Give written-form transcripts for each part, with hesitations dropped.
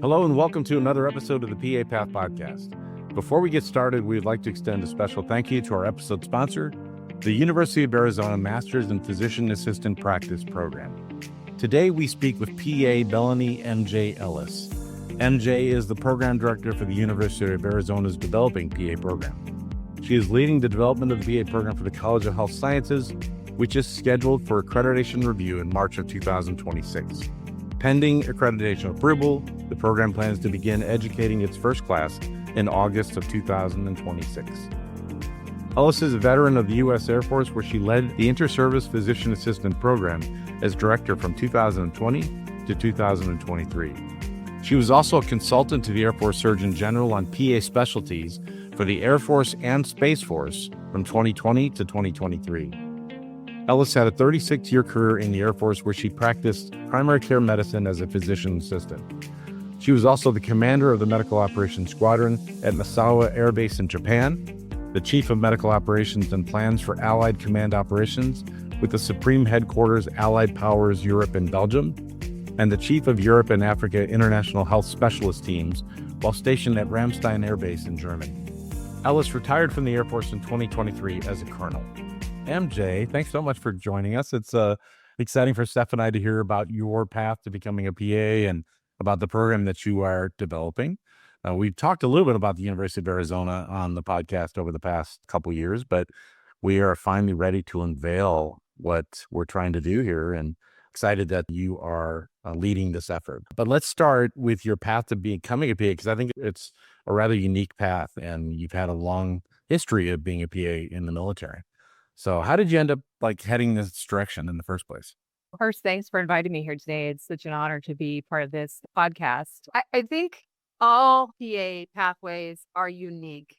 Hello and welcome to another episode of the PA Path Podcast. Before we get started, we'd like to extend a special thank you to our episode sponsor, the University of Arizona Masters in Physician Assistant Practice Program. Today we speak with PA Melanie MJ Ellis. MJ is the program director for the University of Arizona's developing PA program. She is leading the development of the PA program for the College of Health Sciences, which is scheduled for accreditation review in March of 2026. Pending accreditation approval, the program plans to begin educating its first class in August of 2026. Ellis is a veteran of the U.S. Air Force, where she led the Inter-Service Physician Assistant Program as director from 2020 to 2023. She was also a consultant to the Air Force Surgeon General on PA specialties for the Air Force and Space Force from 2020 to 2023. Ellis had a 36-year career in the Air Force, where she practiced primary care medicine as a physician assistant. She was also the commander of the Medical Operations Squadron at Misawa Air Base in Japan, the chief of medical operations and plans for Allied Command Operations with the Supreme Headquarters Allied Powers Europe and Belgium, and the chief of Europe and Africa International Health Specialist Teams while stationed at Ramstein Air Base in Germany. Ellis retired from the Air Force in 2023 as a colonel. MJ, thanks so much for joining us. It's exciting for Steph and I to hear about your path to becoming a PA and about the program that you are developing. We've talked a little bit about the University of Arizona on the podcast over the past couple years, but we are finally ready to unveil what we're trying to do here, and excited that you are leading this effort. But let's start with your path to becoming a PA, because I think it's a rather unique path, and you've had a long history of being a PA in the military. So how did you end up heading this direction in the first place? First, thanks for inviting me here today. It's such an honor to be part of this podcast. I think all PA pathways are unique.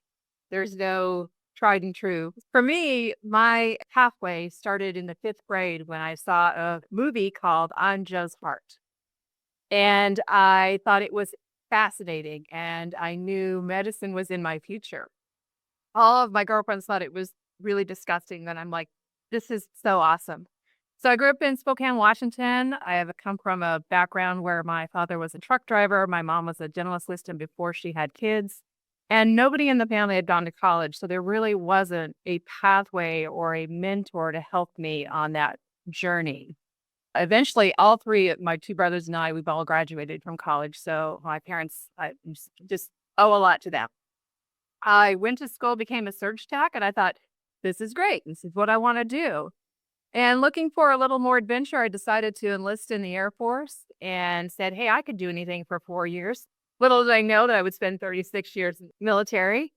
There's no tried and true. For me, my pathway started in the 5th grade when I saw a movie called On Joe's Heart. And I thought it was fascinating, and I knew medicine was in my future. All of my girlfriends thought it was really disgusting. Then I'm like, this is so awesome. So I grew up in Spokane, Washington. I have come from a background where my father was a truck driver. My mom was a dental assistant before she had kids. And nobody in the family had gone to college. So there really wasn't a pathway or a mentor to help me on that journey. Eventually, all three of my 2 brothers and I, we've all graduated from college. So my parents, I just owe a lot to them. I went to school, became a surge tech, and I thought, this is great. This is what I want to do. And looking for a little more adventure, I decided to enlist in the Air Force and said, hey, I could do anything for 4 years. Little did I know that I would spend 36 years in the military.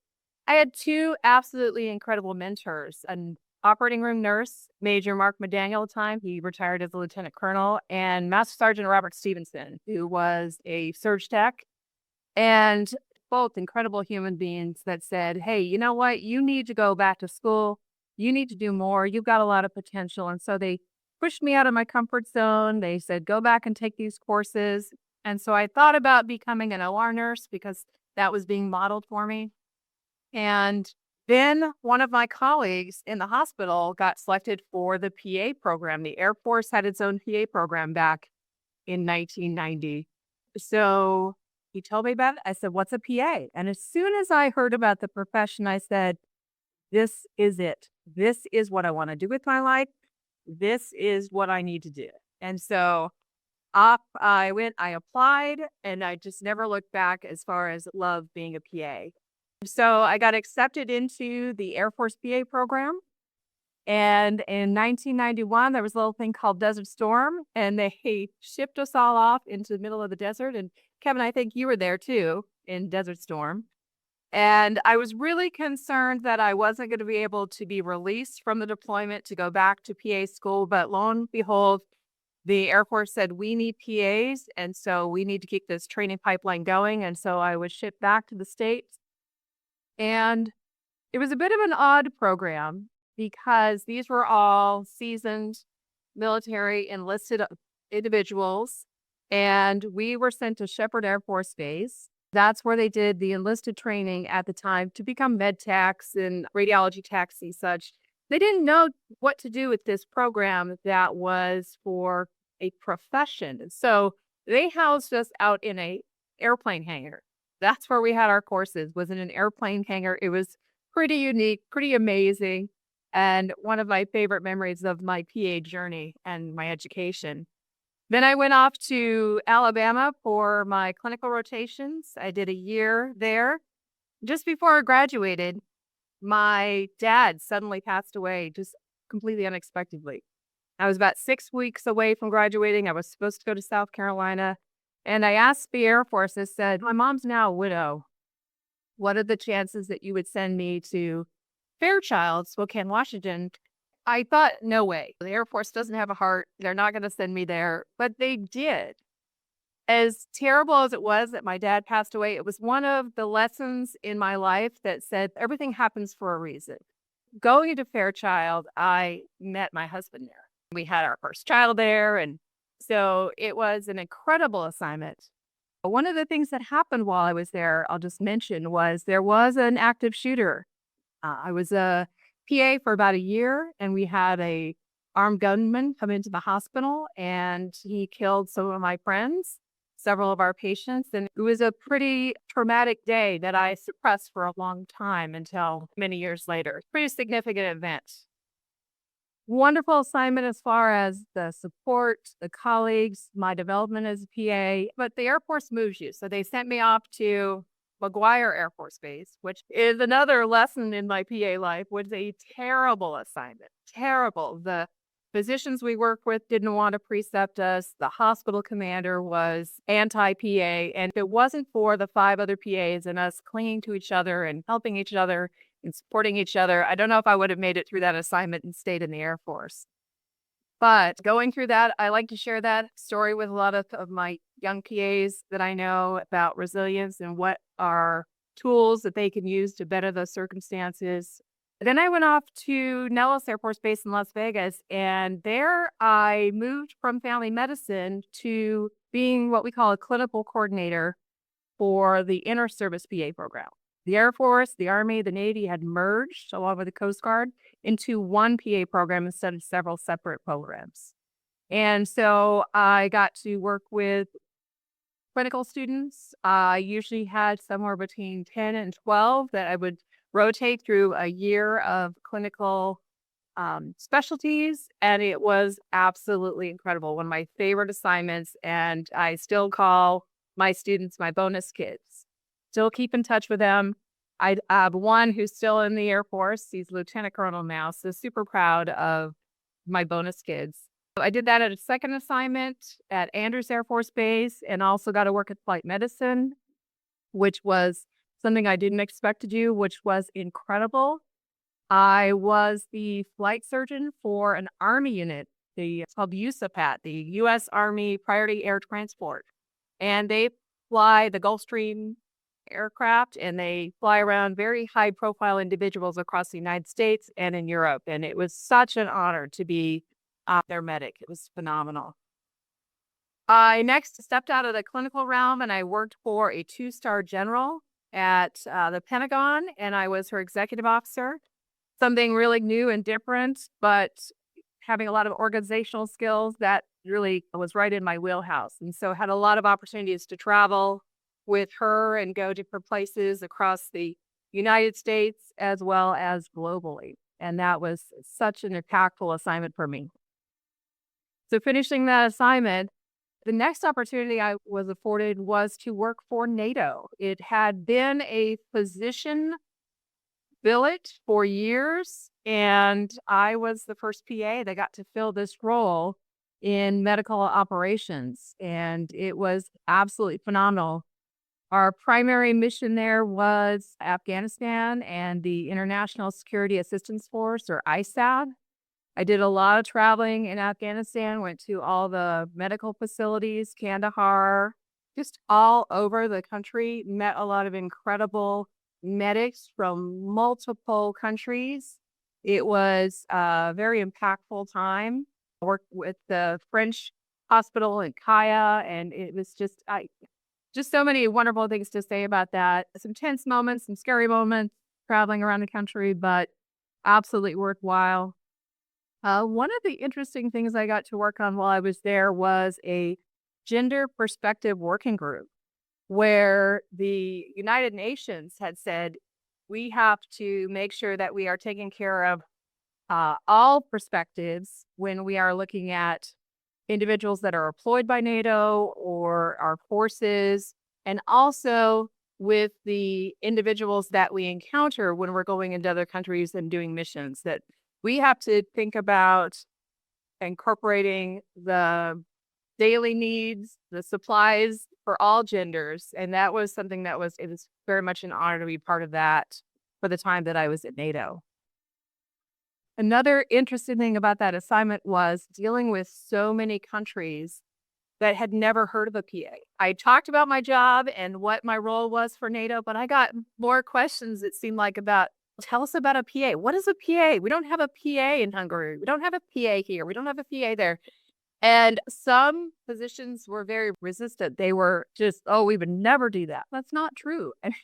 I had 2 absolutely incredible mentors, an operating room nurse, Major Mark McDaniel at the time. He retired as a lieutenant colonel, and Master Sergeant Robert Stevenson, who was a surge tech. And both incredible human beings that said, hey, you know what? You need to go back to school. You need to do more. You've got a lot of potential. And so they pushed me out of my comfort zone. They said, go back and take these courses. And so I thought about becoming an OR nurse because that was being modeled for me. And then one of my colleagues in the hospital got selected for the PA program. The Air Force had its own PA program back in 1990. So he told me about it. I said, what's a PA? And as soon as I heard about the profession, I said, this is it. This is what I want to do with my life. This is what I need to do. And so up I went, I applied, and I just never looked back as far as love being a PA. So I got accepted into the Air Force PA program. And in 1991, there was a little thing called Desert Storm, and they shipped us all off into the middle of the desert. And Kevin, I think you were there too in Desert Storm. And I was really concerned that I wasn't going to be able to be released from the deployment to go back to PA school. But lo and behold, the Air Force said, we need PAs. And so we need to keep this training pipeline going. And so I was shipped back to the States. And it was a bit of an odd program because these were all seasoned military enlisted individuals. And we were sent to Shepherd Air Force Base. That's where they did the enlisted training at the time to become med techs and radiology techs and such. They didn't know what to do with this program that was for a profession. And so they housed us out in a airplane hangar. That's where we had our courses, was in an airplane hangar. It was pretty unique, pretty amazing, and one of my favorite memories of my PA journey and my education. Then I went off to Alabama for my clinical rotations. I did a year there. Just before I graduated, my dad suddenly passed away, just completely unexpectedly. I was about 6 weeks away from graduating. I was supposed to go to South Carolina. And I asked the Air Force, I said, my mom's now a widow. What are the chances that you would send me to Fairchild, Spokane, Washington? I thought, no way. The Air Force doesn't have a heart. They're not going to send me there. But they did. As terrible as it was that my dad passed away, it was one of the lessons in my life that said everything happens for a reason. Going into Fairchild, I met my husband there. We had our first child there. And so it was an incredible assignment. One of the things that happened while I was there, I'll just mention, was there was an active shooter. I was a PA for about a year, and we had a armed gunman come into the hospital, and he killed some of my friends, several of our patients. And it was a pretty traumatic day that I suppressed for a long time until many years later. Pretty significant event. Wonderful assignment as far as the support, the colleagues, my development as a PA, but the Air Force moves you. So they sent me off to McGuire Air Force Base, which is another lesson in my PA life, was a terrible assignment. Terrible. The physicians we worked with didn't want to precept us. The hospital commander was anti-PA. And if it wasn't for the 5 other PAs and us clinging to each other and helping each other and supporting each other, I don't know if I would have made it through that assignment and stayed in the Air Force. But going through that, I like to share that story with a lot of my young PAs that I know about resilience and what are tools that they can use to better those circumstances. Then I went off to Ellis Air Force Base in Las Vegas, and there I moved from family medicine to being what we call a clinical coordinator for the inter-service PA program. The Air Force, the Army, the Navy had merged, along with the Coast Guard, into one PA program instead of several separate programs. And so I got to work with clinical students. I usually had somewhere between 10 and 12 that I would rotate through a year of clinical specialties. And it was absolutely incredible. One of my favorite assignments. And I still call my students my bonus kids. Still keep in touch with them. I have one who's still in the Air Force. He's lieutenant colonel now, so super proud of my bonus kids. I did that at a second assignment at Andrews Air Force Base, and also got to work at flight medicine, which was something I didn't expect to do, which was incredible. I was the flight surgeon for an Army unit. It's called USAPAT, the U.S. Army Priority Air Transport. And they fly the Gulfstream aircraft, and they fly around very high profile individuals across the United States and in Europe. And it was such an honor to be their medic. It was phenomenal. I next stepped out of the clinical realm, and I worked for a 2-star general at the Pentagon, and I was her executive officer. Something really new and different, but having a lot of organizational skills, that really was right in my wheelhouse. And so had a lot of opportunities to travel with her and go different places across the United States as well as globally. And that was such an impactful assignment for me. So finishing that assignment, the next opportunity I was afforded was to work for NATO. It had been a physician billet for years, and I was the first PA that got to fill this role in medical operations, and it was absolutely phenomenal. Our primary mission there was Afghanistan and the International Security Assistance Force, or ISAF. I did a lot of traveling in Afghanistan, went to all the medical facilities, Kandahar, just all over the country, met a lot of incredible medics from multiple countries. It was a very impactful time. I worked with the French hospital in Kaya, and it was just so many wonderful things to say about that. Some tense moments, some scary moments traveling around the country, but absolutely worthwhile. One of the interesting things I got to work on while I was there was a gender perspective working group. where the United Nations had said, we have to make sure that we are taking care of all perspectives when we are looking at individuals that are employed by NATO or our forces, and also with the individuals that we encounter when we're going into other countries and doing missions, that we have to think about incorporating the daily needs, the supplies for all genders. And that was something it was very much an honor to be part of that for the time that I was at NATO. Another interesting thing about that assignment was dealing with so many countries that had never heard of a PA. I talked about my job and what my role was for NATO, but I got more questions, it seemed like, about, tell us about a PA. What is a PA? We don't have a PA in Hungary. We don't have a PA here. We don't have a PA there. And some positions were very resistant. They were just, oh, we would never do that. That's not true. And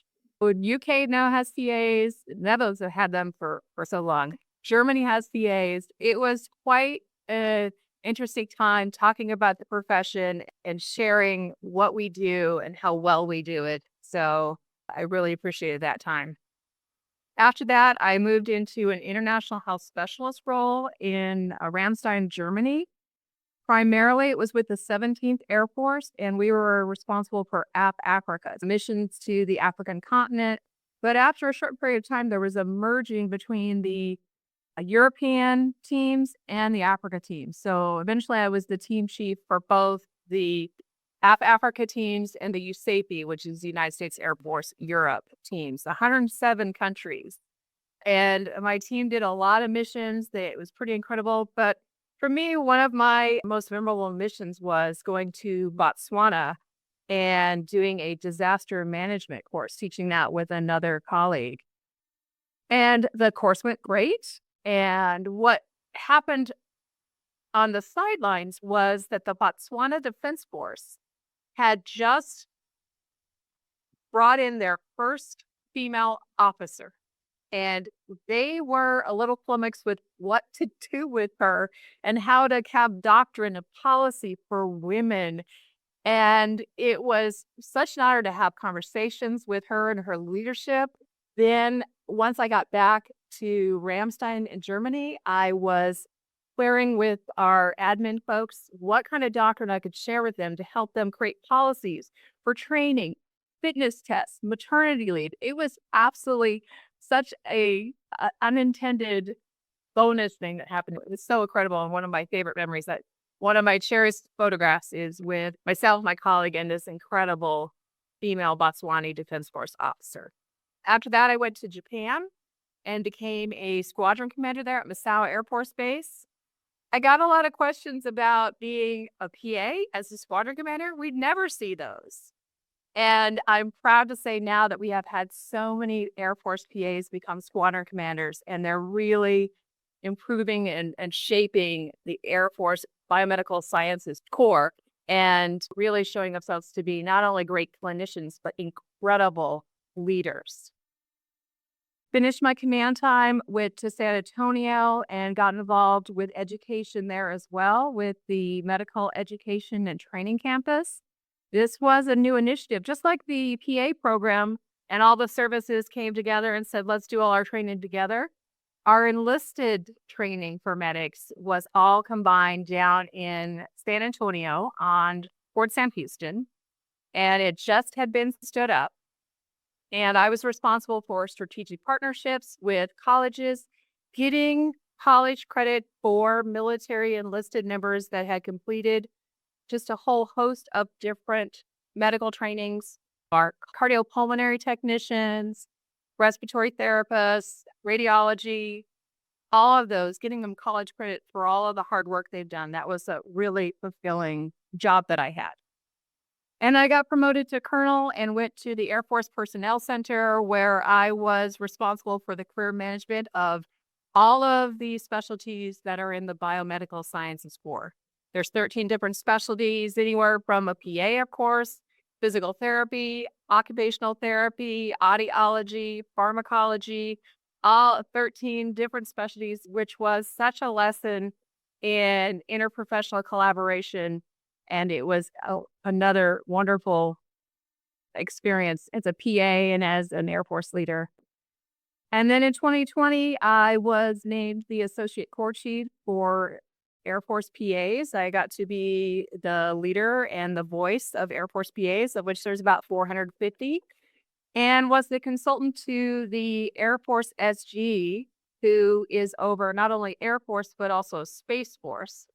UK now has PAs. Netherlands have had them for so long. Germany has PAs. It was quite an interesting time talking about the profession and sharing what we do and how well we do it. So I really appreciated that time. After that, I moved into an international health specialist role in Ramstein, Germany. Primarily, it was with the 17th Air Force, and we were responsible for Africa, missions to the African continent. But after a short period of time, there was a merging between the European teams and the Africa teams. So eventually I was the team chief for both the Africa teams and the USAPE, which is the United States Air Force Europe teams, 107 countries. And my team did a lot of missions. It was pretty incredible. But for me, one of my most memorable missions was going to Botswana and doing a disaster management course, teaching that with another colleague. And the course went great. And what happened on the sidelines was that the Botswana Defense Force had just brought in their first female officer. And they were a little flummoxed with what to do with her and how to have doctrine and policy for women. And it was such an honor to have conversations with her and her leadership. Then once I got back to Ramstein in Germany, I was clearing with our admin folks what kind of doctrine I could share with them to help them create policies for training, fitness tests, maternity leave. It was absolutely such a unintended bonus thing that happened. It was so incredible. And one of my favorite memories, that one of my cherished photographs, is with myself, my colleague, and this incredible female Botswana Defense Force officer. After that, I went to Japan and became a squadron commander there at Misawa Air Force Base. I got a lot of questions about being a PA as a squadron commander. We'd never see those. And I'm proud to say now that we have had so many Air Force PAs become squadron commanders, and they're really improving and shaping the Air Force biomedical sciences core and really showing themselves to be not only great clinicians, but incredible leaders. Finished my command time, went to San Antonio and got involved with education there as well, with the medical education and training campus. This was a new initiative, just like the PA program, and all the services came together and said, let's do all our training together. Our enlisted training for medics was all combined down in San Antonio on Fort Sam Houston, and it just had been stood up. And I was responsible for strategic partnerships with colleges, getting college credit for military enlisted members that had completed just a whole host of different medical trainings, our cardiopulmonary technicians, respiratory therapists, radiology, all of those, getting them college credit for all of the hard work they've done. That was a really fulfilling job that I had. And I got promoted to colonel and went to the Air Force Personnel Center, where I was responsible for the career management of all of the specialties that are in the biomedical sciences core. There's 13 different specialties, anywhere from a PA, of course, physical therapy, occupational therapy, audiology, pharmacology, all 13 different specialties, which was such a lesson in interprofessional collaboration. And it was another wonderful experience as a PA and as an Air Force leader. And then in 2020, I was named the Associate Corps Chief for Air Force PAs. I got to be the leader and the voice of Air Force PAs, of which there's about 450, and was the consultant to the Air Force SG, who is over not only Air Force, but also Space Force.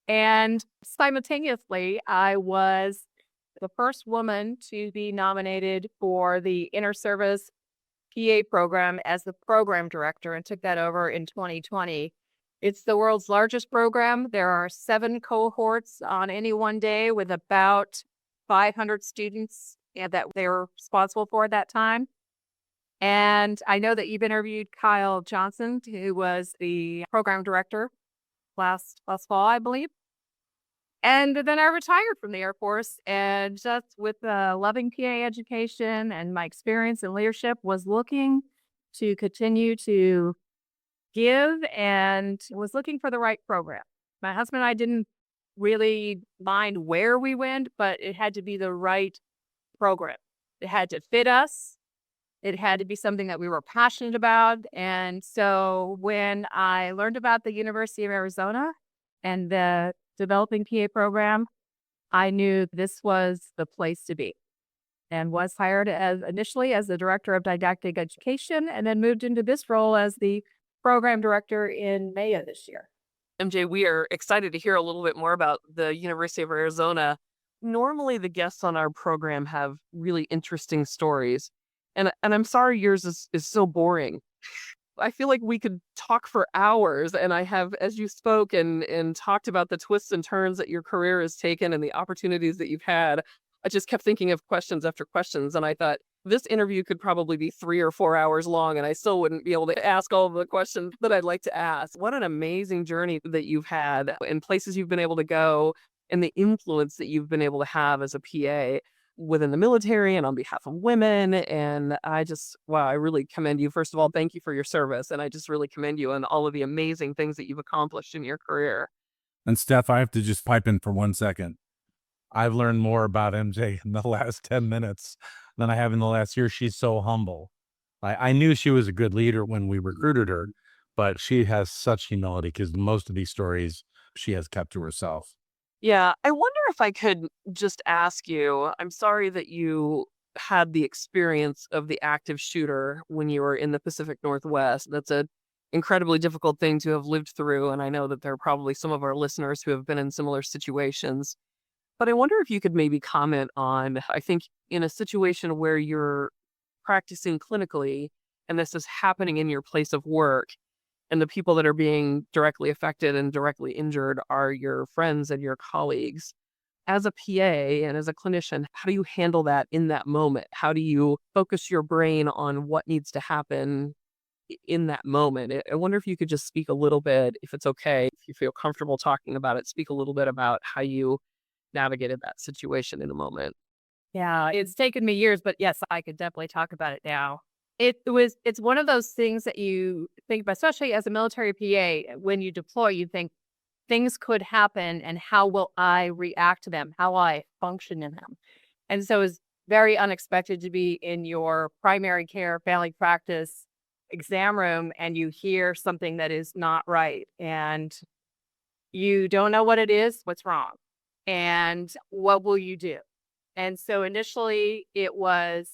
And simultaneously, I was the first woman to be nominated for the Inter-Service PA program as the program director and took that over in 2020. It's the world's largest program. There are 7 cohorts on any one day with about 500 students that they were responsible for at that time. And I know that you've interviewed Kyle Johnson, who was the program director last fall, I believe. And then I retired from the Air Force, and just with loving PA education and my experience in leadership, was looking to continue to give and was looking for the right program. My husband and I didn't really mind where we went, but it had to be the right program. It had to fit us. It had to be something that we were passionate about. And so when I learned about the University of Arizona and the developing PA program, I knew this was the place to be, and was hired initially as the director of didactic education, and then moved into this role as the program director in May of this year. MJ, we are excited to hear a little bit more about the University of Arizona. Normally, the guests on our program have really interesting stories, and I'm sorry yours is so boring. I feel like we could talk for hours, and I have, as you spoke and talked about the twists and turns that your career has taken and the opportunities that you've had, I just kept thinking of questions after questions, and I thought this interview could probably be 3 or 4 hours long, and I still wouldn't be able to ask all of the questions that I'd like to ask. What an amazing journey that you've had, and places you've been able to go, and the influence that you've been able to have as a PA within the military and on behalf of women. And I really commend you. First of all, thank you for your service. And I just really commend you on all of the amazing things that you've accomplished in your career. And Steph, I have to just pipe in for 1 second. I've learned more about MJ in the last 10 minutes than I have in the last year. She's so humble. I knew she was a good leader when we recruited her, but she has such humility because most of these stories she has kept to herself. Yeah, I wonder if I could just ask you, I'm sorry that you had the experience of the active shooter when you were in the Pacific Northwest. That's an incredibly difficult thing to have lived through, and I know that there are probably some of our listeners who have been in similar situations. But I wonder if you could maybe comment on, I think in a situation where you're practicing clinically and this is happening in your place of work, and the people that are being directly affected and directly injured are your friends and your colleagues. As a PA and as a clinician, how do you handle that in that moment? How do you focus your brain on what needs to happen in that moment? I wonder if you could just speak a little bit, if it's okay, if you feel comfortable talking about it, speak a little bit about how you navigated that situation in a moment. Yeah, it's taken me years, but yes, I could definitely talk about it now. It's one of those things that you think about, especially as a military PA, when you deploy, you think things could happen and how will I react to them? How will I function in them? And so it's very unexpected to be in your primary care family practice exam room and you hear something that is not right and you don't know what it is, what's wrong, and what will you do? And so initially it was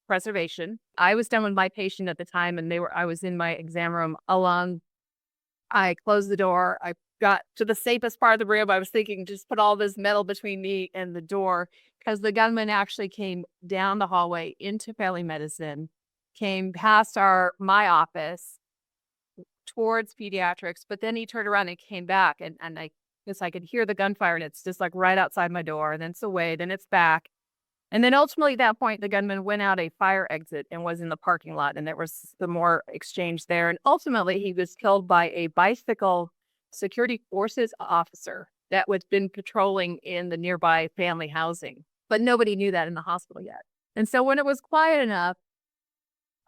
preservation. I was done with my patient at the time and I was in my exam room alone. I closed the door. I got to the safest part of the room. I was thinking, just put all this metal between me and the door, because the gunman actually came down the hallway into family medicine, came past my office towards pediatrics, but then he turned around and came back and I guess I could hear the gunfire and it's just like right outside my door, and then it's away, then it's back. And then ultimately at that point, the gunman went out a fire exit and was in the parking lot, and there was some more exchange there. And ultimately he was killed by a bicycle security forces officer that was been patrolling in the nearby family housing. But nobody knew that in the hospital yet. And so when it was quiet enough,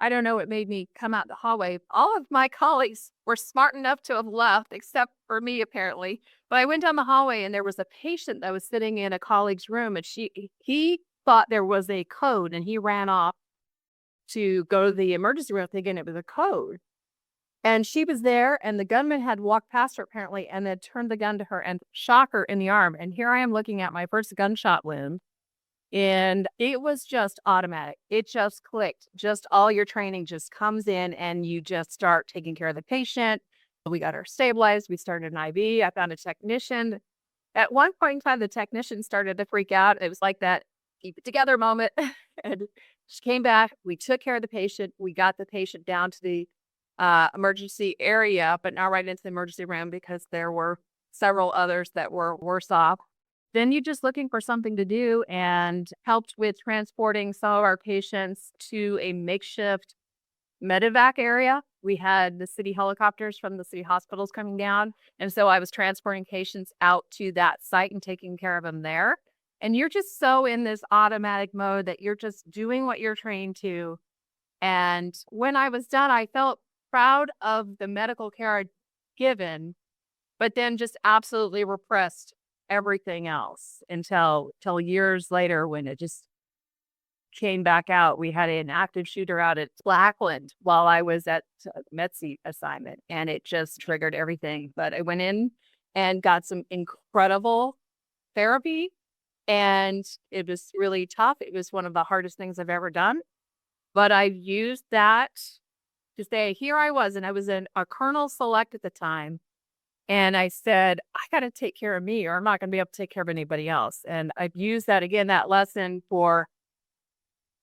I don't know, it made me come out the hallway. All of my colleagues were smart enough to have left, except for me, apparently. But I went down the hallway and there was a patient that was sitting in a colleague's room, and he thought there was a code, and he ran off to go to the emergency room thinking it was a code. And she was there, and the gunman had walked past her apparently and then turned the gun to her and shot her in the arm. And here I am looking at my first gunshot wound, and it was just automatic. It just clicked. Just all your training just comes in, and you just start taking care of the patient. We got her stabilized. We started an IV. I found a technician. At one point in time, the technician started to freak out. It was like that keep it together moment. And she came back. We took care of the patient. We got the patient down to the emergency area, but not right into the emergency room because there were several others that were worse off. Then you just looking for something to do, and helped with transporting some of our patients to a makeshift medevac area. We had the city helicopters from the city hospitals coming down. And so I was transporting patients out to that site and taking care of them there. And you're just so in this automatic mode that you're just doing what you're trained to. And when I was done, I felt proud of the medical care I'd given, but then just absolutely repressed everything else until years later when it just came back out. We had an active shooter out at Blackland while I was at METC assignment, and it just triggered everything. But I went in and got some incredible therapy, and it was really tough. It was one of the hardest things I've ever done. But I used that to say, here I was, and I was in a Colonel Select at the time. And I said, I got to take care of me, or I'm not going to be able to take care of anybody else. And I've used that again, that lesson for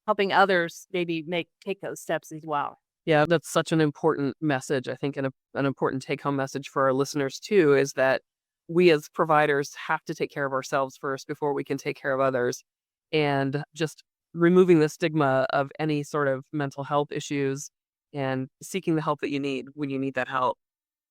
helping others maybe take those steps as well. Yeah, that's such an important message, I think, and an important take-home message for our listeners too, is that we as providers have to take care of ourselves first before we can take care of others. And just removing the stigma of any sort of mental health issues and seeking the help that you need when you need that help.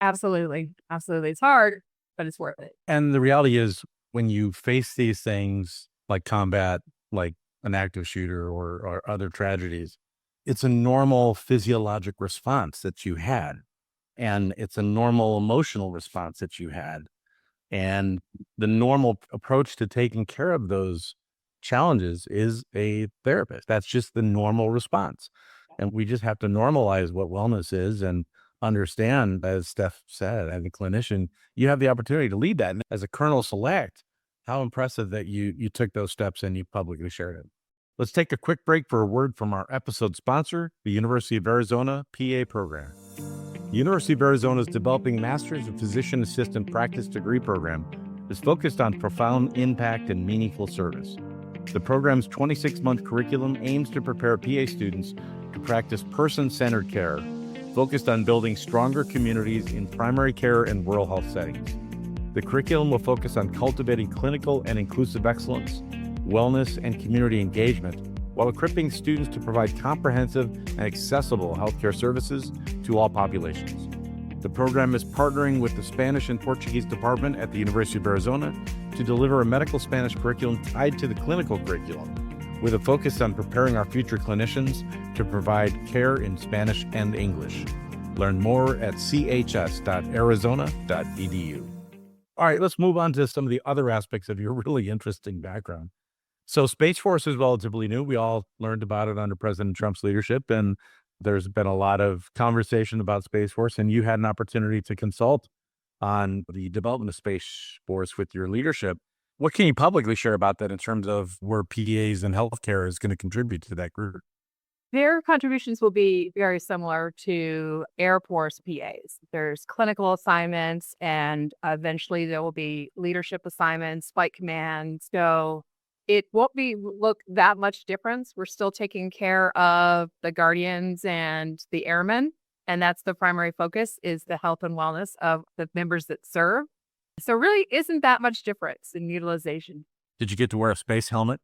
Absolutely. Absolutely. It's hard, but it's worth it. And the reality is, when you face these things like combat, like an active shooter or other tragedies, it's a normal physiologic response that you had. And it's a normal emotional response that you had. And the normal approach to taking care of those challenges is a therapist. That's just the normal response. And we just have to normalize what wellness is and understand, as Steph said, as a clinician, you have the opportunity to lead that. And as a Colonel Select, how impressive that you took those steps and you publicly shared it. Let's take a quick break for a word from our episode sponsor, the University of Arizona PA program. The University of Arizona's developing Master's of Physician Assistant Practice degree program is focused on profound impact and meaningful service. The program's 26-month curriculum aims to prepare PA students to practice person-centered care, focused on building stronger communities in primary care and rural health settings. The curriculum will focus on cultivating clinical and inclusive excellence, wellness, and community engagement, while equipping students to provide comprehensive and accessible healthcare services to all populations. The program is partnering with the Spanish and Portuguese department at the University of Arizona to deliver a medical Spanish curriculum tied to the clinical curriculum, with a focus on preparing our future clinicians to provide care in Spanish and English. Learn more at chs.arizona.edu. All right, let's move on to some of the other aspects of your really interesting background. So Space Force is relatively new. We all learned about it under President Trump's leadership, and there's been a lot of conversation about Space Force, and you had an opportunity to consult on the development of Space Force with your leadership. What can you publicly share about that in terms of where PAs and healthcare is going to contribute to that group? Their contributions will be very similar to Air Force PAs. There's clinical assignments, and eventually there will be leadership assignments, flight command. So it won't look that much difference. We're still taking care of the guardians and the airmen, and that's the primary focus, is the health and wellness of the members that serve. So really isn't that much difference in utilization. Did you get to wear a space helmet?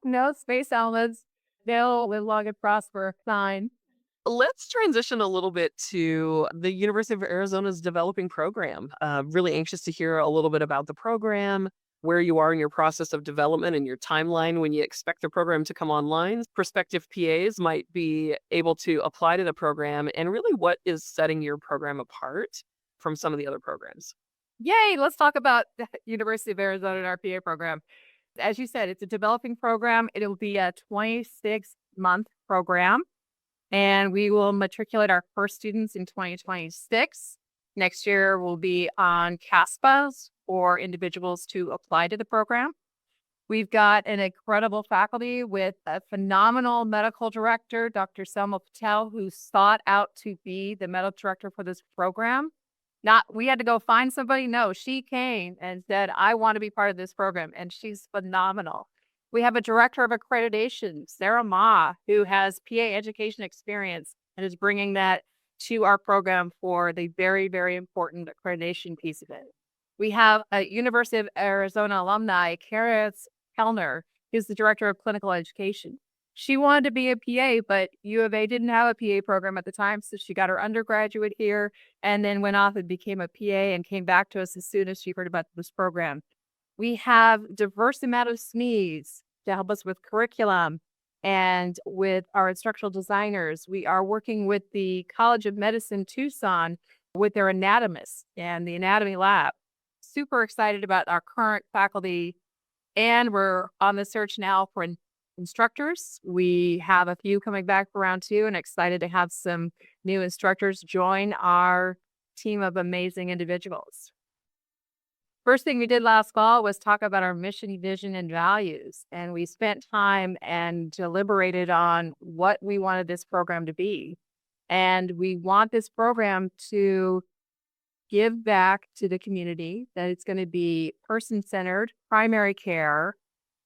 No space helmets. They'll live long and prosper sign. Let's transition a little bit to the University of Arizona's developing program. Really anxious to hear a little bit about the program, where you are in your process of development and your timeline when you expect the program to come online. Prospective PAs might be able to apply to the program, and really what is setting your program apart from some of the other programs. Yay, let's talk about the University of Arizona and our PA program. As you said, it's a developing program. It'll be a 26-month program, and we will matriculate our first students in 2026. Next year, we'll be on CASPAs for individuals to apply to the program. We've got an incredible faculty with a phenomenal medical director, Dr. Selma Patel, who sought out to be the medical director for this program. Not we had to go find somebody. No, she came and said, I want to be part of this program. And she's phenomenal. We have a director of accreditation, Sarah Ma, who has PA education experience and is bringing that to our program for the very, very important accreditation piece of it. We have a University of Arizona alumni, Karis Kellner, who's the director of clinical education. She wanted to be a PA, but U of A didn't have a PA program at the time, so she got her undergraduate here and then went off and became a PA and came back to us as soon as she heard about this program. We have diverse amount of SMEs to help us with curriculum and with our instructional designers. We are working with the College of Medicine Tucson with their anatomists and the anatomy lab. Super excited about our current faculty, and we're on the search now for instructors. We have a few coming back for round 2 and excited to have some new instructors join our team of amazing individuals. First thing we did last fall was talk about our mission, vision, and values. And we spent time and deliberated on what we wanted this program to be. And we want this program to give back to the community, that it's going to be person-centered, primary care,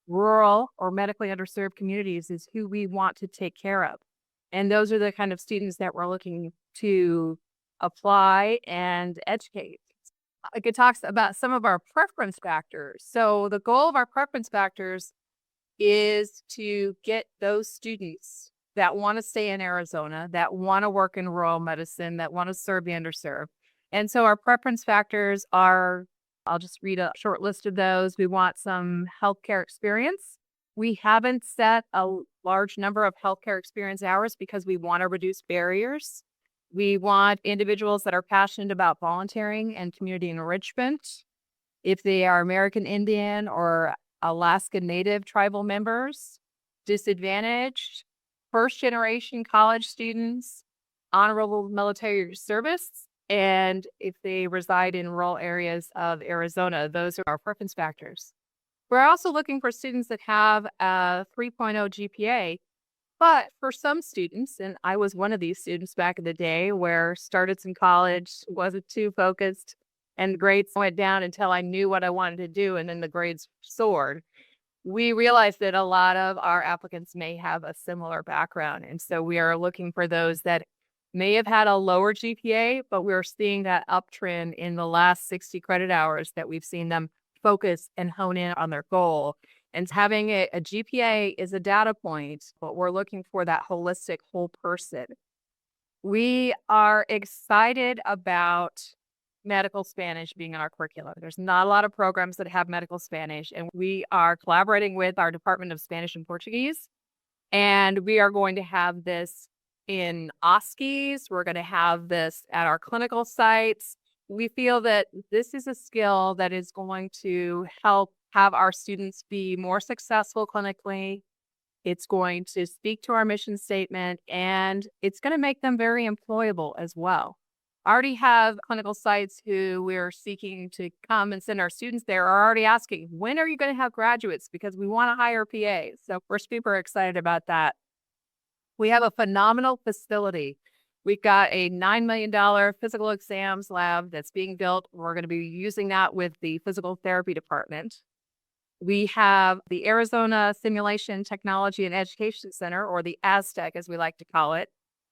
rural or medically underserved communities is who we want to take care of. And those are the kind of students that we're looking to apply and educate. It talks about some of our preference factors. So the goal of our preference factors is to get those students that want to stay in Arizona, that want to work in rural medicine, that want to serve the underserved. And so our preference factors are, I'll just read a short list of those. We want some healthcare experience. We haven't set a large number of healthcare experience hours because we want to reduce barriers. We want individuals that are passionate about volunteering and community enrichment. If they are American Indian or Alaska Native tribal members, disadvantaged, first-generation college students, honorable military service, and if they reside in rural areas of Arizona, those are our preference factors. We're also looking for students that have a 3.0 GPA, but for some students, and I was one of these students back in the day where started in college, wasn't too focused, and grades went down until I knew what I wanted to do, and then the grades soared. We realized that a lot of our applicants may have a similar background, and so we are looking for those that may have had a lower GPA, but we're seeing that uptrend in the last 60 credit hours that we've seen them focus and hone in on their goal. And having a GPA is a data point, but we're looking for that holistic whole person. We are excited about medical Spanish being in our curriculum. There's not a lot of programs that have medical Spanish, and we are collaborating with our Department of Spanish and Portuguese, and we are going to have this in OSCEs. We're going to have this at our clinical sites. We feel that this is a skill that is going to help have our students be more successful clinically. It's going to speak to our mission statement, and it's going to make them very employable as well. I already have clinical sites who we're seeking to come and send our students there are already asking, when are you going to have graduates? Because we want to hire PAs. So we're super excited about that. We have a phenomenal facility. We've got a $9 million physical exams lab that's being built. We're going to be using that with the physical therapy department. We have the Arizona Simulation Technology and Education Center, or the Aztec, as we like to call it.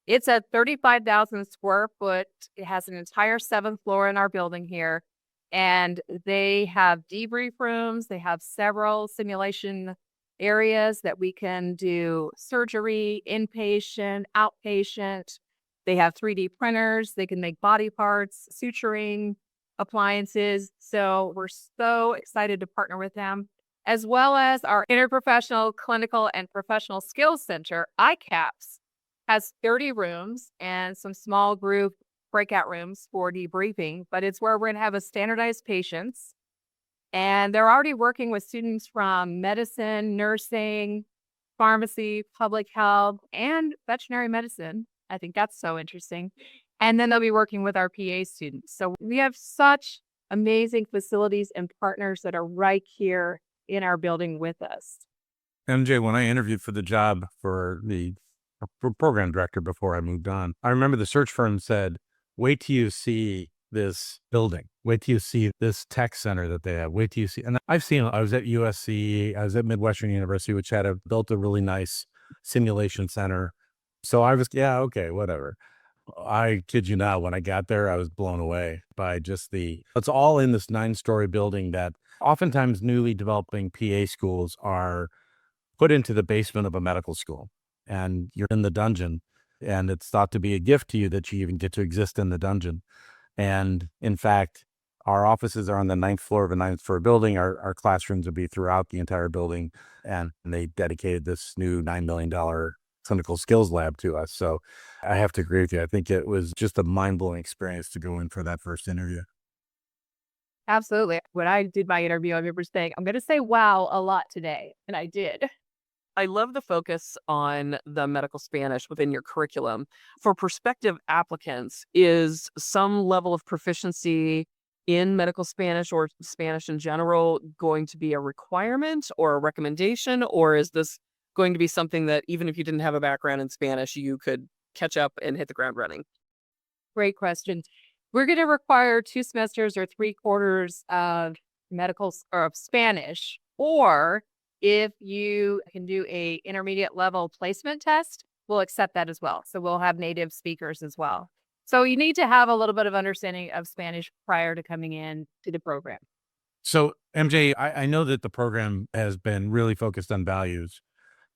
It's a 35,000 square foot. It has an entire 7th floor in our building here. And they have debrief rooms. They have several simulation areas that we can do surgery, inpatient, outpatient. They have 3D printers. They can make body parts, suturing, appliances. So we're so excited to partner with them, as well as our Interprofessional Clinical and Professional Skills Center, ICAPS, has 30 rooms and some small group breakout rooms for debriefing, but it's where we're going to have a standardized patients. And they're already working with students from medicine, nursing, pharmacy, public health, and veterinary medicine. I think that's so interesting. And then they'll be working with our PA students. So we have such amazing facilities and partners that are right here in our building with us. MJ, when I interviewed for the job for the program director before I moved on, I remember the search firm said, wait till you see this building. Wait till you see this tech center that they have. Wait till you see. And I've seen, I was at USC, I was at Midwestern University, which had built a really nice simulation center. So I was, yeah, okay, whatever. I kid you not, when I got there, I was blown away by just it's all in this 9-story building that oftentimes newly developing PA schools are put into the basement of a medical school, and you're in the dungeon, and it's thought to be a gift to you that you even get to exist in the dungeon. And in fact, our offices are on the 9th floor of a 9th floor building. Our classrooms would be throughout the entire building, and they dedicated this new $9 million clinical skills lab to us. So I have to agree with you. I think it was just a mind-blowing experience to go in for that first interview. Absolutely. When I did my interview, I remember saying, I'm going to say wow a lot today. And I did. I love the focus on the medical Spanish within your curriculum. For prospective applicants, is some level of proficiency in medical Spanish or Spanish in general going to be a requirement or a recommendation? Or is this going to be something that even if you didn't have a background in Spanish, you could catch up and hit the ground running? Great question. We're going to require 2 semesters or 3/4 of medical or of Spanish, or if you can do a intermediate level placement test, we'll accept that as well. So we'll have native speakers as well. So you need to have a little bit of understanding of Spanish prior to coming in to the program. So MJ, I know that the program has been really focused on values.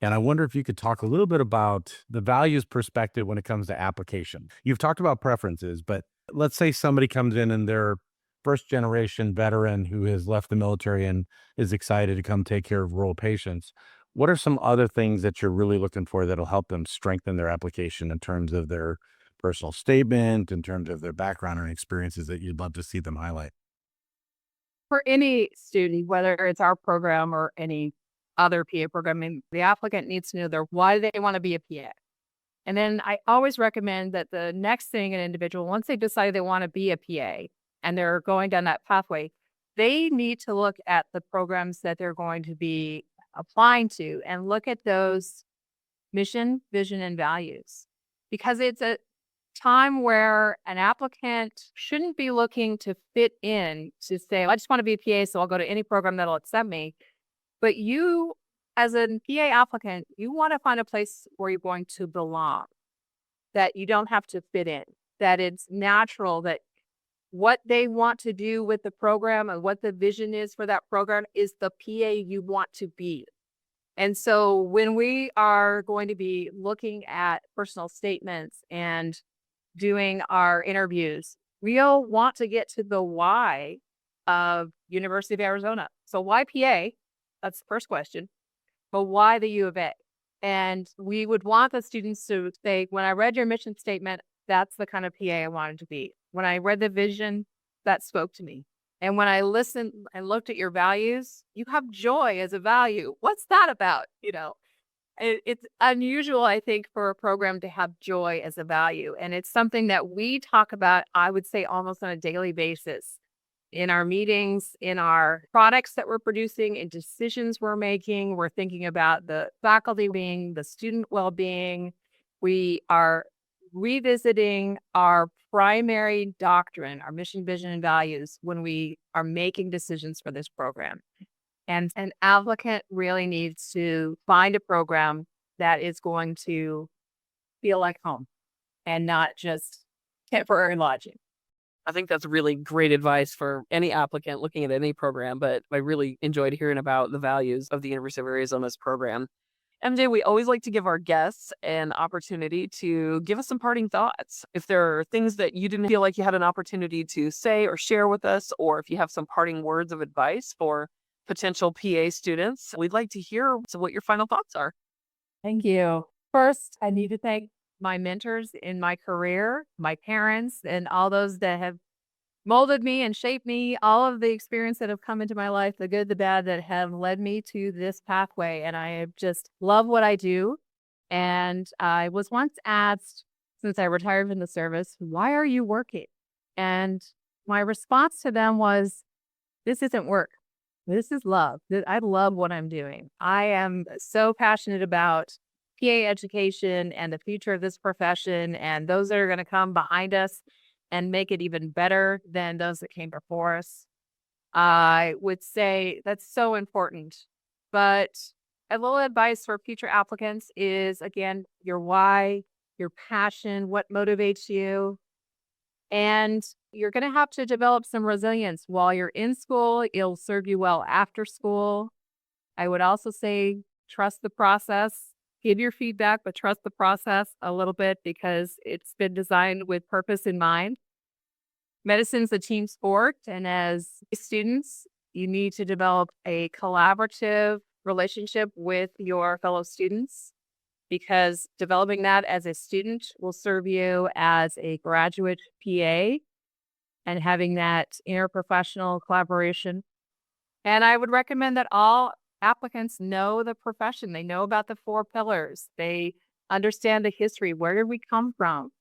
And I wonder if you could talk a little bit about the values perspective when it comes to application. You've talked about preferences, but let's say somebody comes in and they're first generation veteran who has left the military and is excited to come take care of rural patients. What are some other things that you're really looking for that'll help them strengthen their application in terms of their personal statement, in terms of their background and experiences that you'd love to see them highlight? For any student, whether it's our program or any other PA program, the applicant needs to know why they want to be a PA. And then I always recommend that the next thing an individual, once they decide they want to be a PA and they're going down that pathway, they need to look at the programs that they're going to be applying to and look at those mission, vision, and values. Because it's a time where an applicant shouldn't be looking to fit in to say, I just want to be a PA, so I'll go to any program that'll accept me. But you, as a PA applicant, you want to find a place where you're going to belong, that you don't have to fit in, that it's natural, that what they want to do with the program and what the vision is for that program is the PA you want to be. And so when we are going to be looking at personal statements and doing our interviews, we'll want to get to the why of University of Arizona. So why PA? That's the first question. But why the U of A? And we would want the students to say, when I read your mission statement, that's the kind of PA I wanted to be. When I read the vision, that spoke to me. And when I listened and looked at your values, you have joy as a value. What's that about? It's unusual, I think, for a program to have joy as a value. And it's something that we talk about, I would say, almost on a daily basis in our meetings, in our products that we're producing, in decisions we're making. We're thinking about the faculty being, the student well-being. We are revisiting our primary doctrine, our mission, vision, and values when we are making decisions for this program. And an applicant really needs to find a program that is going to feel like home and not just temporary lodging. I think that's really great advice for any applicant looking at any program, but I really enjoyed hearing about the values of the University of Arizona's program. MJ, we always like to give our guests an opportunity to give us some parting thoughts. If there are things that you didn't feel like you had an opportunity to say or share with us, or if you have some parting words of advice for potential PA students, we'd like to hear what your final thoughts are. Thank you. First, I need to thank my mentors in my career, my parents, and all those that have molded me and shaped me, all of the experience that have come into my life, the good, the bad, that have led me to this pathway. And I just love what I do. And I was once asked, since I retired from the service, why are you working? And my response to them was, this isn't work. This is love. I love what I'm doing. I am so passionate about PA education and the future of this profession and those that are going to come behind us and make it even better than those that came before us. I would say that's so important. But a little advice for future applicants is, again, your why, your passion, what motivates you. And you're going to have to develop some resilience while you're in school. It'll serve you well after school. I would also say trust the process. Give your feedback, but trust the process a little bit because it's been designed with purpose in mind. Medicine's a team sport, and as students, you need to develop a collaborative relationship with your fellow students, because developing that as a student will serve you as a graduate PA and having that interprofessional collaboration. And I would recommend that all applicants know the profession. They know about the 4 pillars. They understand the history. Where did we come from?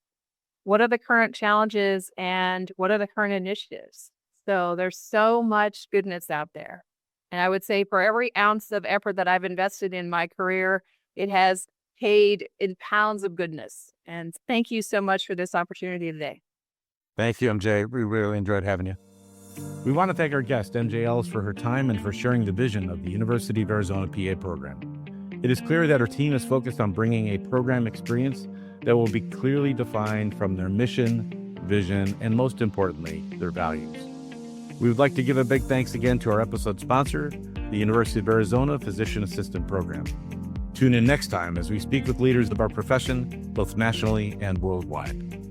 What are the current challenges and what are the current initiatives? So there's so much goodness out there. And I would say for every ounce of effort that I've invested in my career, it has paid in pounds of goodness. And thank you so much for this opportunity today. Thank you, MJ. We really enjoyed having you. We want to thank our guest, MJ Ellis, for her time and for sharing the vision of the University of Arizona PA program. It is clear that our team is focused on bringing a program experience that will be clearly defined from their mission, vision, and most importantly, their values. We would like to give a big thanks again to our episode sponsor, the University of Arizona Physician Assistant Program. Tune in next time as we speak with leaders of our profession, both nationally and worldwide.